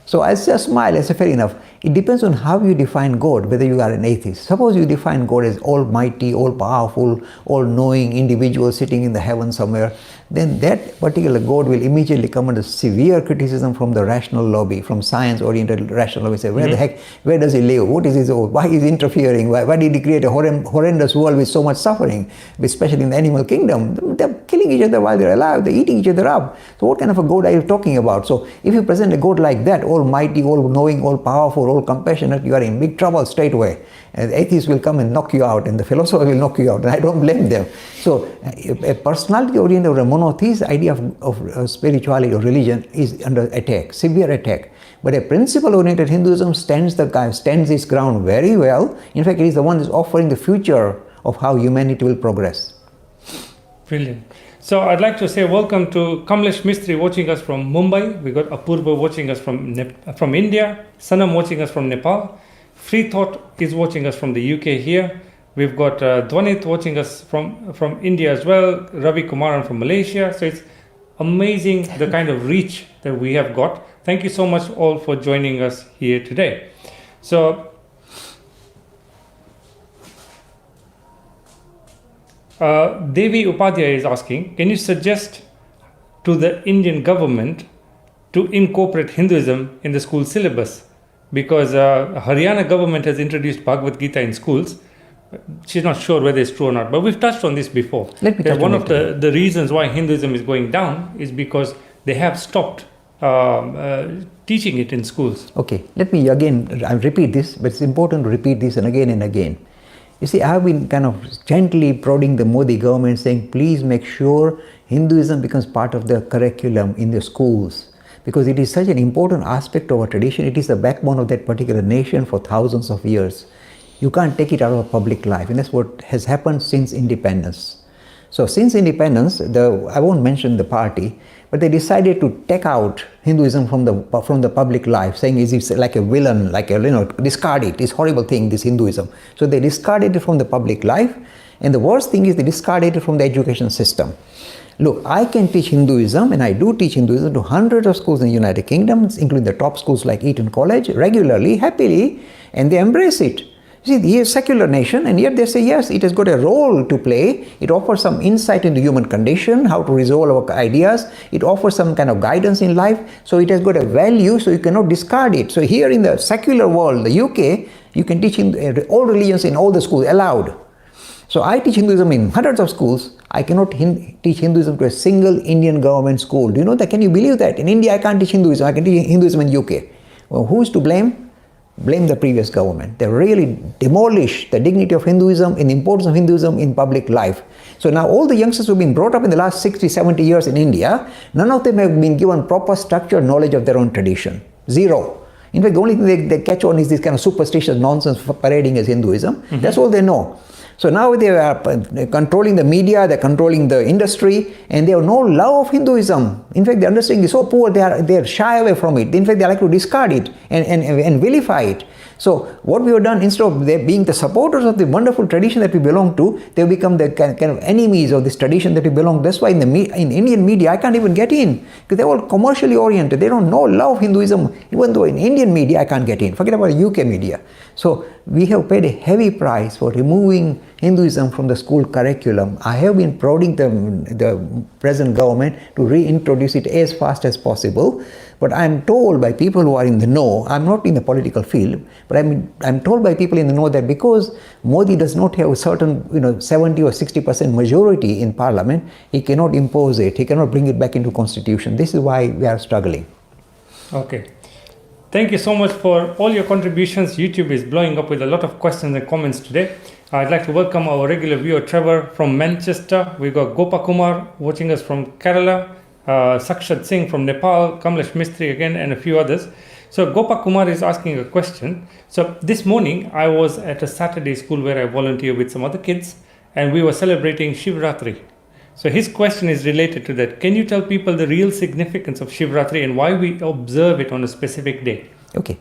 So I just smile, I say fair enough. It depends on how you define God, whether you are an atheist. Suppose you define God as almighty, all-powerful, all-knowing individual sitting in the heavens somewhere, then that particular God will immediately come under severe criticism from the rational lobby, from science-oriented rational lobby. Say, where does he live? What is his own? Why is he interfering? Why did he create a horrendous world with so much suffering, especially in the animal kingdom? They're killing each other while they're alive. They're eating each other up. So what kind of a God are you talking about? So if you present a God like that, almighty, all-knowing, all-powerful, all-compassionate, you are in big trouble straight away. And the atheists will come and knock you out, and the philosopher will knock you out, and I don't blame them. So a personality-oriented or a monotheist idea of spirituality or religion is under attack, severe attack. But a principle-oriented Hinduism stands its ground very well. In fact, it is the one that is offering the future of how humanity will progress. Brilliant. So I'd like to say welcome to Kamlesh Mistry watching us from Mumbai. We got Apurva watching us from India. Sanam watching us from Nepal. Free Thought is watching us from the UK here. We've got Dwanit watching us from India as well. Ravi Kumaran from Malaysia. So it's amazing the kind of reach that we have got. Thank you so much all for joining us here today. So Devi Upadhyay is asking, can you suggest to the Indian government to incorporate Hinduism in the school syllabus? Because Haryana government has introduced Bhagavad Gita in schools. She's not sure whether it's true or not, but we've touched on this before. One of the reasons why Hinduism is going down is because they have stopped teaching it in schools. Okay, let me again, I'll repeat this, but it's important to repeat this and again. You see, I have been kind of gently prodding the Modi government, saying, please make sure Hinduism becomes part of the curriculum in the schools, because it is such an important aspect of our tradition. It is the backbone of that particular nation for thousands of years. You can't take it out of public life, and that's what has happened since independence. So since independence, I won't mention the party, but they decided to take out Hinduism from the public life, saying it's like a villain, discard it, this horrible thing, this Hinduism. So they discarded it from the public life, and the worst thing is they discarded it from the education system. Look, I can teach Hinduism, and I do teach Hinduism to hundreds of schools in the United Kingdom, including the top schools like Eton College, regularly, happily, and they embrace it. You see, here is a secular nation, and yet they say, yes, it has got a role to play. It offers some insight into human condition, how to resolve our ideas. It offers some kind of guidance in life. So it has got a value, so you cannot discard it. So here in the secular world, the UK, you can teach all religions in all the schools, allowed. So I teach Hinduism in hundreds of schools. I cannot teach Hinduism to a single Indian government school. Do you know that? Can you believe that? In India, I can't teach Hinduism. I can teach Hinduism in UK. Well, who is to blame? Blame the previous government. They really demolished the dignity of Hinduism and the importance of Hinduism in public life. So now all the youngsters who have been brought up in the last 60, 70 years in India, none of them have been given proper structured knowledge of their own tradition. Zero. In fact, the only thing they catch on is this kind of superstitious nonsense parading as Hinduism. Mm-hmm. That's all they know. So now they are controlling the media, they're controlling the industry, and they have no love of Hinduism. In fact, the understanding is so poor, they are shy away from it. In fact, they like to discard it and vilify it. So what we have done, instead of they being the supporters of the wonderful tradition that we belong to, they become the kind of enemies of this tradition that we belong. That's why in Indian media I can't even get in, because they're all commercially oriented. They don't know love Hinduism. Even though in Indian media I can't get in. Forget about UK media. So we have paid a heavy price for removing Hinduism from the school curriculum. I have been prodding the present government to reintroduce it as fast as possible. But I'm told by people who are in the know, I'm not in the political field, but I'm told by people in the know that because Modi does not have a certain 70 or 60% majority in parliament, he cannot impose it, he cannot bring it back into constitution. This is why we are struggling. Okay. Thank you so much for all your contributions. YouTube is blowing up with a lot of questions and comments today. I'd like to welcome our regular viewer Trevor from Manchester. We've got Gopakumar watching us from Kerala, Sakshat Singh from Nepal, Kamlesh Mistry again, and a few others. So Gopakumar is asking a question. So this morning I was at a Saturday school where I volunteer with some other kids, and we were celebrating Shivratri. So his question is related to that. Can you tell people the real significance of Shivratri and why we observe it on a specific day? Okay.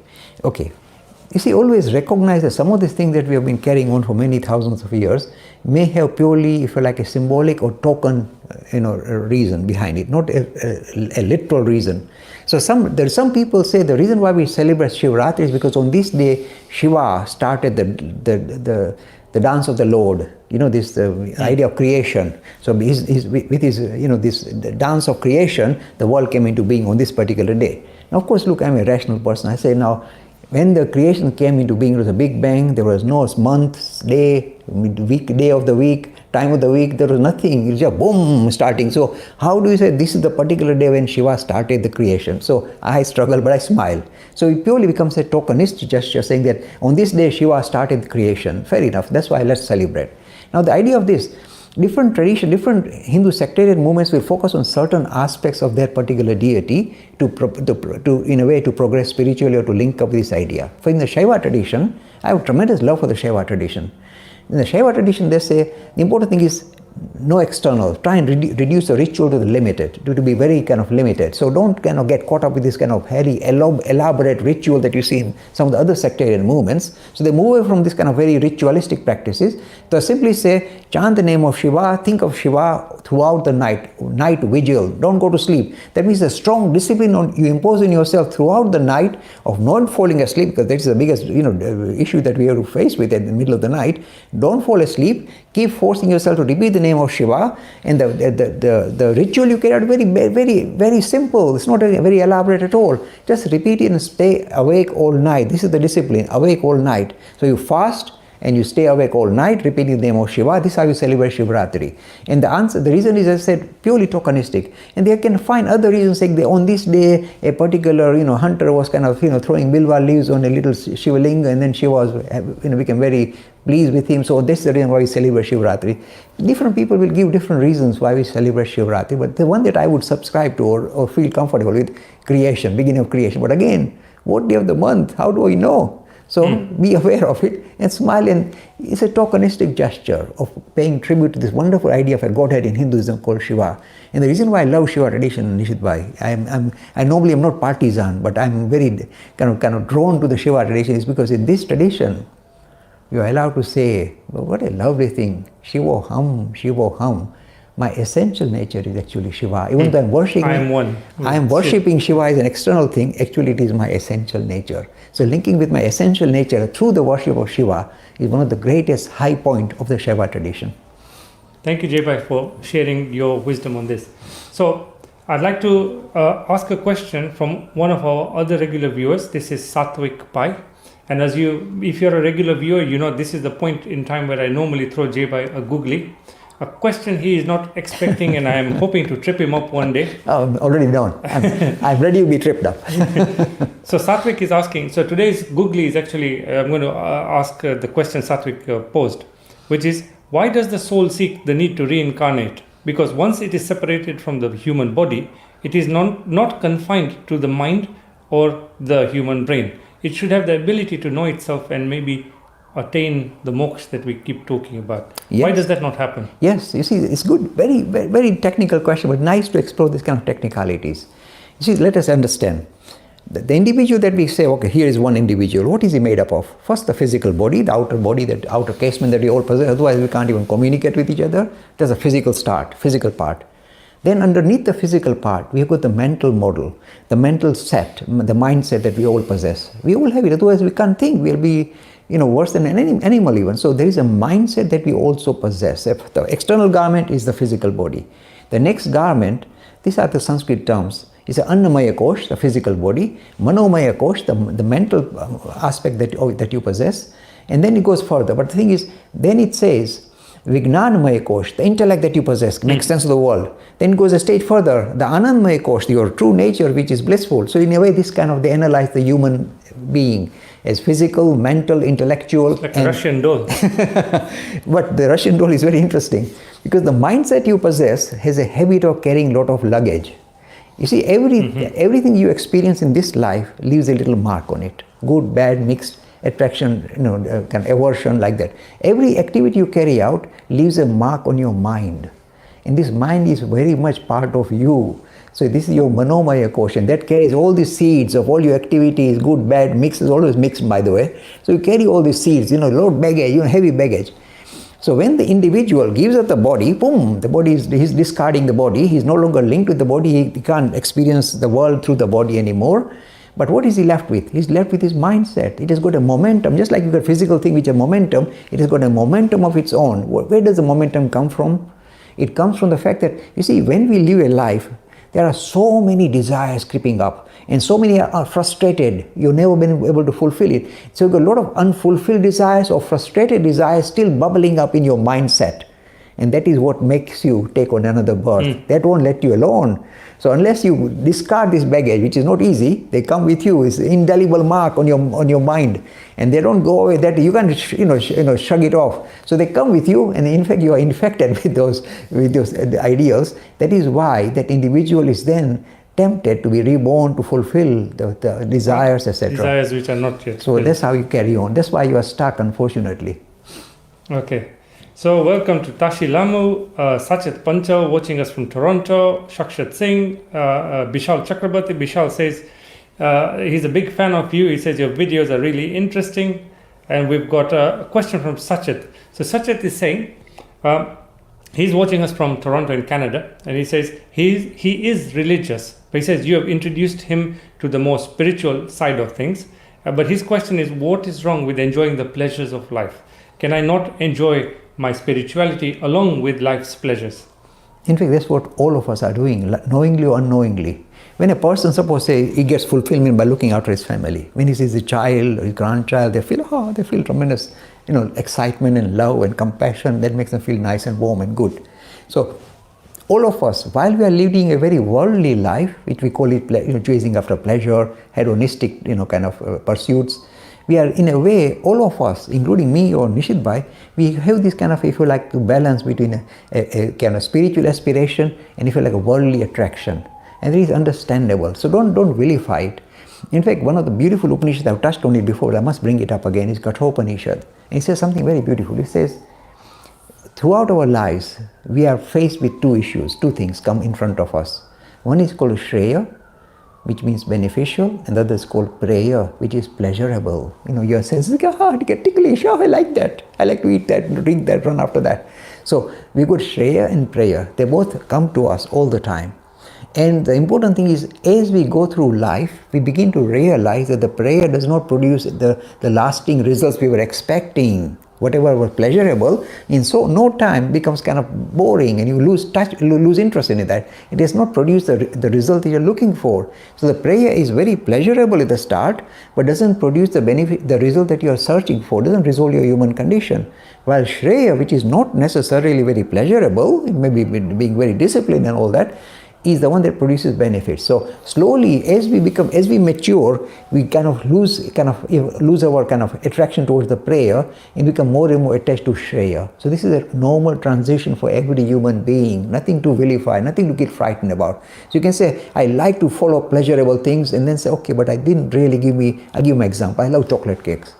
You see, always recognize that some of these things that we have been carrying on for many thousands of years may have purely, if you like, a symbolic or token, reason behind it, not a literal reason. So there are some people say the reason why we celebrate Shivratri is because on this day Shiva started the dance of the Lord. This idea of creation. So with his this the dance of creation, the world came into being on this particular day. Now, of course, look, I'm a rational person. I say now, when the creation came into being, it was a big bang. There was no month, day, week, day of the week, time of the week. There was nothing. It was just boom, starting. So how do you say this is the particular day when Shiva started the creation? So I struggle, but I smile. So it purely becomes a tokenistic gesture, saying that on this day Shiva started the creation. Fair enough. That's why let's celebrate. Now the idea of this, different tradition, different Hindu sectarian movements will focus on certain aspects of their particular deity to in a way to progress spiritually or to link up with this idea. For in the Shaiva tradition, I have tremendous love for the Shaiva tradition. In the Shaiva tradition, they say the important thing is no external. Try and reduce the ritual to the limited, to be very kind of limited. So don't kind of get caught up with this kind of very elaborate ritual that you see in some of the other sectarian movements. So they move away from this kind of very ritualistic practices. They simply say, chant the name of Shiva, think of Shiva throughout the night vigil. Don't go to sleep. That means a strong discipline you impose on yourself throughout the night of not falling asleep, because that is the biggest issue that we have to face with in the middle of the night. Don't fall asleep. Keep forcing yourself to repeat the name of Shiva, and the ritual you carry out very simple. It's not very elaborate at all. Just repeat it and stay awake all night. This is the discipline, awake all night. So you fast and you stay awake all night repeating the name of Shiva. This is how you celebrate Shivratri. And the reason is, as I said, purely tokenistic. And they can find other reasons, like on this day a particular hunter was kind of throwing bilwa leaves on a little Shivalinga, and then Shiva was became very pleased with him. So this is the reason why we celebrate Shivratri. Different people will give different reasons why we celebrate Shivratri, but the one that I would subscribe to or feel comfortable with, creation, beginning of creation. But again, what day of the month? How do I know? So be aware of it and smile, and it's a tokenistic gesture of paying tribute to this wonderful idea of a godhead in Hinduism called Shiva. And the reason why I love Shiva tradition, Nishit Bhai, I normally am not partisan, but I'm very kind of drawn to the Shiva tradition, is because in this tradition, you are allowed to say, well, what a lovely thing, Shivoham, Shivoham. My essential nature is actually Shiva. Even though I'm worshipping, I am worshipping Shiva as an external thing, actually it is my essential nature. So linking with my essential nature through the worship of Shiva is one of the greatest high point of the Shaiva tradition. Thank you, Jay, for sharing your wisdom on this. So I'd like to ask a question from one of our other regular viewers. This is Satvik Pai. And if you're a regular viewer, this is the point in time where I normally throw Jay a googly. A question he is not expecting, and I am hoping to trip him up one day. Oh, I'm already down. I'm ready to be tripped up. So Satvik is asking, so today's googly is actually, I'm going to ask the question Satvik posed, which is, why does the soul seek the need to reincarnate? Because once it is separated from the human body, it is not confined to the mind or the human brain. It should have the ability to know itself and maybe attain the moksha that we keep talking about. Yes. Why does that not happen? Yes, you see, it's good, very, very, very technical question, but nice to explore this kind of technicalities. You see, let us understand. The individual that we say, okay, here is one individual. What is he made up of? First, the physical body, the outer body, that outer casement that we all possess. Otherwise, we can't even communicate with each other. There's a physical start, physical part. Then underneath the physical part, we have got the mental model, the mental set, the mindset that we all possess. We all have it. Otherwise, we can't think. We'll be, worse than an animal even. So there is a mindset that we also possess. If the external garment is the physical body. The next garment, these are the Sanskrit terms, is Annamaya Kosh, the physical body, Manomaya Kosh, the mental aspect that you possess, and then it goes further. But the thing is, then it says, Vijnanamaya Kosh, the intellect that you possess, makes sense of the world. Then it goes a stage further, the Anandamaya Kosh, your true nature, which is blissful. So in a way, they analyze the human being as physical, mental, intellectual. Like a Russian doll. But the Russian doll is very interesting, because the mindset you possess has a habit of carrying a lot of luggage. You see, everything you experience in this life leaves a little mark on it. Good, bad, mixed, attraction, kind of aversion, like that. Every activity you carry out leaves a mark on your mind. And this mind is very much part of you. So this is your Manomaya quotient that carries all the seeds of all your activities, good, bad, mixed, is always mixed, by the way. So you carry all these seeds, load baggage, heavy baggage. So when the individual gives up the body, boom, he's discarding the body. He's no longer linked with the body. He can't experience the world through the body anymore. But what is he left with? He's left with his mindset. It has got a momentum. Just like you got physical thing which a momentum, it has got a momentum of its own. Where does the momentum come from? It comes from the fact that, you see, when we live a life, there are so many desires creeping up, and so many are frustrated. You've never been able to fulfill it. So you've got a lot of unfulfilled desires or frustrated desires still bubbling up in your mindset. And that is what makes you take on another birth. That won't let you alone. So unless you discard this baggage, which is not easy, they come with you. It's an indelible mark on your mind, and they don't go away. That you can't shrug it off. So they come with you, and in fact you are infected with those ideals. That is why that individual is then tempted to be reborn to fulfill the desires, etc. Desires which are not yet. So that's how you carry on. That's why you are stuck, unfortunately. Okay. So welcome to Tashi Lamu, Sachet Panchal watching us from Toronto, Shakshat Singh, Bishal Chakrabarti. Bishal says he's a big fan of you. He says your videos are really interesting. And we've got a question from Sachet. So Sachet is saying, he's watching us from Toronto in Canada, and he says he is religious, but he says you have introduced him to the more spiritual side of things. But his question is, what is wrong with enjoying the pleasures of life? Can I not enjoy my spirituality along with life's pleasures? In fact, that's what all of us are doing, knowingly or unknowingly. When a person, suppose, say, he gets fulfillment by looking after his family. When he sees a child or his grandchild, they feel tremendous, excitement and love and compassion. That makes them feel nice and warm and good. So, all of us, while we are leading a very worldly life, which we call it, chasing after pleasure, hedonistic, kind of pursuits, we are, in a way, all of us, including me or Nishit Bhai, we have this kind of, if you like, to balance between a kind of spiritual aspiration and, if you like, a worldly attraction. And it is understandable. So don't vilify it. In fact, one of the beautiful Upanishads, I've touched on it before, I must bring it up again, is Kathopanishad. And it says something very beautiful. It says, throughout our lives, we are faced with two issues, two things come in front of us. One is called Shreya, which means beneficial, and the other is called Preya, which is pleasurable. Your senses get ticklish, I like that. I like to eat that, drink that, run after that. So we got Shreya and Preya. They both come to us all the time. And the important thing is, as we go through life, we begin to realize that the prayer does not produce the lasting results we were expecting. Whatever was pleasurable, in no time becomes kind of boring, and you lose interest in that. It does not produce the result that you're looking for. So the prayer is very pleasurable at the start, but doesn't produce the result that you are searching for, doesn't resolve your human condition. While Shreya, which is not necessarily very pleasurable, it may be being very disciplined and all that, is the one that produces benefits. So slowly, as we mature, we kind of lose our kind of attraction towards the prayer and become more and more attached to Shreya. So this is a normal transition for every human being. Nothing to vilify, nothing to get frightened about. So you can say, I like to follow pleasurable things, and then say, okay, but I didn't really I'll give you an example. I love chocolate cakes.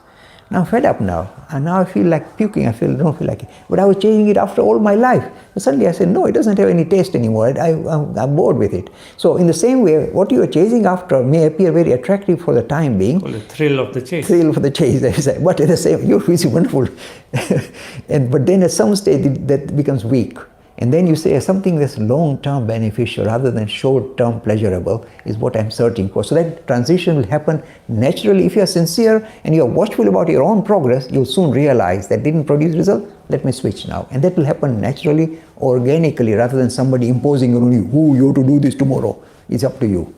Now I'm fed up now. And now I feel like puking. Don't feel like it. But I was chasing it after all my life. But suddenly I said, no, it doesn't have any taste anymore. I'm bored with it. So in the same way, what you are chasing after may appear very attractive for the time being. Well, the thrill of the chase. Thrill for the chase, but at the same, it's wonderful. But then at some stage that becomes weak. And then you say something that's long-term beneficial rather than short-term pleasurable is what I'm searching for. So that transition will happen naturally. If you are sincere and you are watchful about your own progress, you'll soon realize that didn't produce result, let me switch now. And that will happen naturally, organically, rather than somebody imposing on you, you have to do this tomorrow. It's up to you.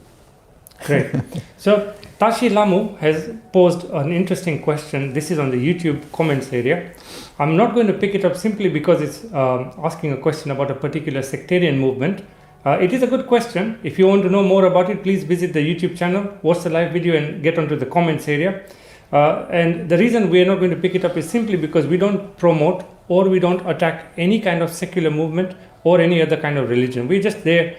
Great. So Tashi Lamu has posed an interesting question. This is on the YouTube comments area. I'm not going to pick it up simply because it's asking a question about a particular sectarian movement. It is a good question. If you want to know more about it, please visit the YouTube channel, watch the live video and get onto the comments area. And the reason we are not going to pick it up is simply because we don't promote or we don't attack any kind of secular movement or any other kind of religion. We're just there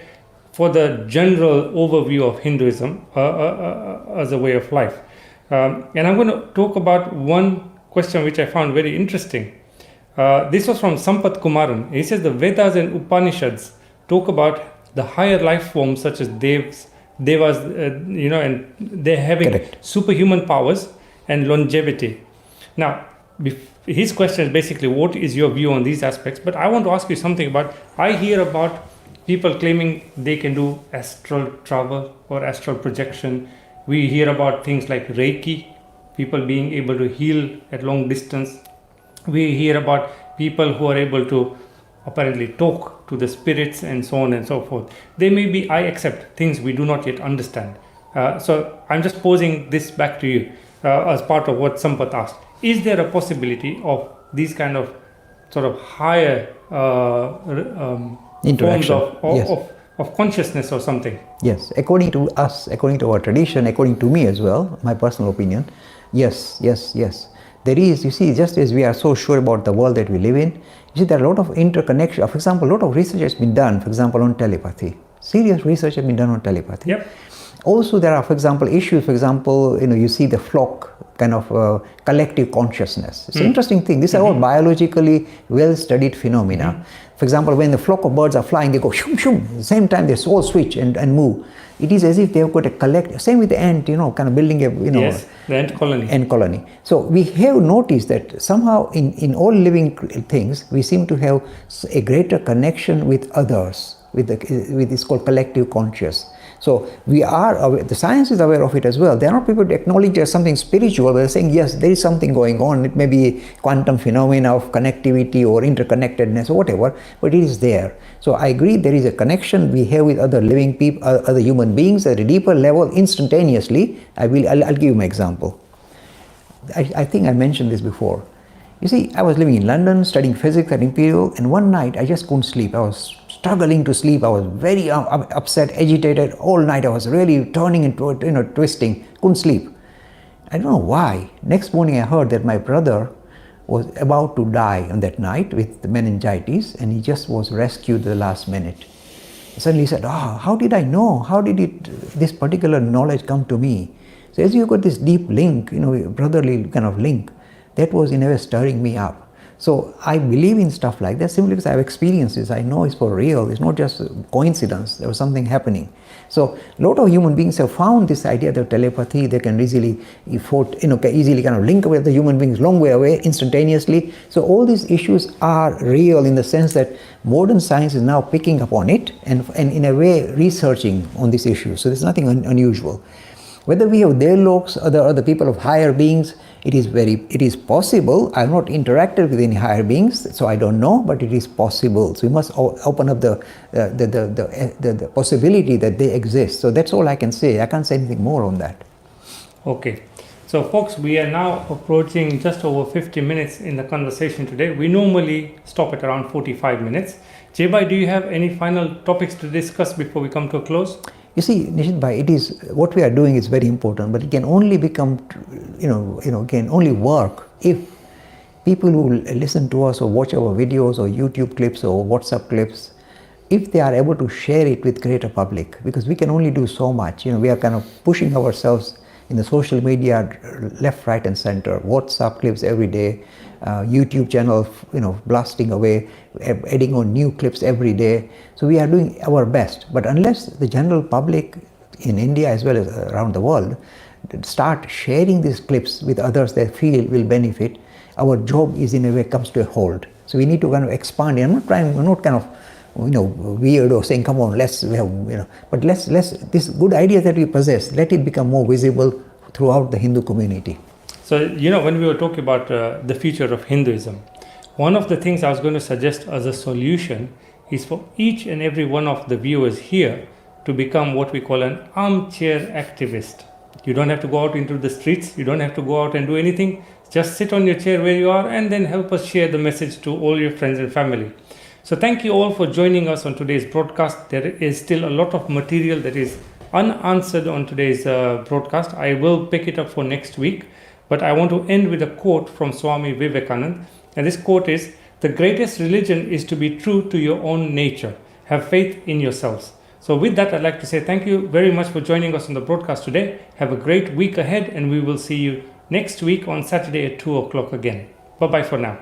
for the general overview of Hinduism as a way of life. And I'm going to talk about one question which I found very interesting. This was from Sampath Kumaran. He says the Vedas and Upanishads talk about the higher life forms such as devas, and they're having Correct. superhuman powers and longevity. Now, his question is basically, what is your view on these aspects? But I want to ask you something about, I hear about people claiming they can do astral travel or astral projection. We hear about things like Reiki, people being able to heal at long distance. We hear about people who are able to apparently talk to the spirits and so on and so forth. They may be, I accept, things we do not yet understand. So I'm just posing this back to you as part of what Sampath asked. Is there a possibility of these kind of sort of higher Interaction. forms of consciousness or something? Yes, according to us, according to our tradition, according to me as well, my personal opinion, yes. There is, you see, just as we are so sure about the world that we live in, you see, there are a lot of interconnection. For example, a lot of research has been done, for example, on telepathy. Serious research has been done on telepathy. Yep. Also, there are, for example, issues, for example, you see the flock kind of collective consciousness. It's an interesting thing. These are all biologically well-studied phenomena. For example, when the flock of birds are flying, they go shum shum. At the same time, they all switch and move. It is as if they have got a collect. Same with the ant, kind of building a, Yes, the ant colony. Ant colony. So we have noticed that somehow in all living things, we seem to have a greater connection with others, with this called collective conscious. So we are aware, the science is aware of it as well. They are not people to acknowledge it as something spiritual, but they're saying, yes, there is something going on. It may be quantum phenomena of connectivity or interconnectedness or whatever, but it is there. So I agree there is a connection we have with other living people, other human beings at a deeper level instantaneously. I'll give you my example. I think I mentioned this before. You see, I was living in London, studying physics at Imperial, and one night I just couldn't sleep. I was struggling to sleep. I was very upset, agitated all night. I was really turning and twisting. Couldn't sleep. I don't know why. Next morning I heard that my brother was about to die on that night with meningitis, and he just was rescued at the last minute. Suddenly he said, how did I know? How did this particular knowledge come to me? So as you got this deep link, brotherly kind of link, that was in a way stirring me up. So I believe in stuff like that simply because I have experiences. I know it's for real. It's not just coincidence. There was something happening. So a lot of human beings have found this idea that telepathy, they can easily kind of link with the human beings long way away instantaneously. So all these issues are real in the sense that modern science is now picking up on it and in a way researching on these issues. So there's nothing unusual. Whether we have Devloks, other people of higher beings, it is possible. I have not interacted with any higher beings, so I don't know, but it is possible. So we must open up the possibility that they exist. So that's all I can say. I can't say anything more on that. Okay. So folks, we are now approaching just over 50 minutes in the conversation today. We normally stop at around 45 minutes. Jebhai, do you have any final topics to discuss before we come to a close? You see, Nishit Bhai, it is what we are doing is very important, but it can only become, can only work if people who listen to us or watch our videos or YouTube clips or WhatsApp clips, if they are able to share it with greater public, because we can only do so much. We are kind of pushing ourselves in the social media, left, right, and center. WhatsApp clips every day, YouTube channel, blasting away, adding on new clips every day. So we are doing our best. But unless the general public in India as well as around the world start sharing these clips with others they feel will benefit, our job is in a way comes to a halt. So we need to kind of expand. I'm not kind of weird or saying, come on, but let's this good idea that we possess, let it become more visible throughout the Hindu community. So, when we were talking about the future of Hinduism, one of the things I was going to suggest as a solution is for each and every one of the viewers here to become what we call an armchair activist. You don't have to go out into the streets. You don't have to go out and do anything. Just sit on your chair where you are and then help us share the message to all your friends and family. So thank you all for joining us on today's broadcast. There is still a lot of material that is unanswered on today's broadcast. I will pick it up for next week. But I want to end with a quote from Swami Vivekananda. And this quote is, "The greatest religion is to be true to your own nature. Have faith in yourselves." So with that, I'd like to say thank you very much for joining us on the broadcast today. Have a great week ahead, and we will see you next week on Saturday at 2 o'clock again. Bye-bye for now.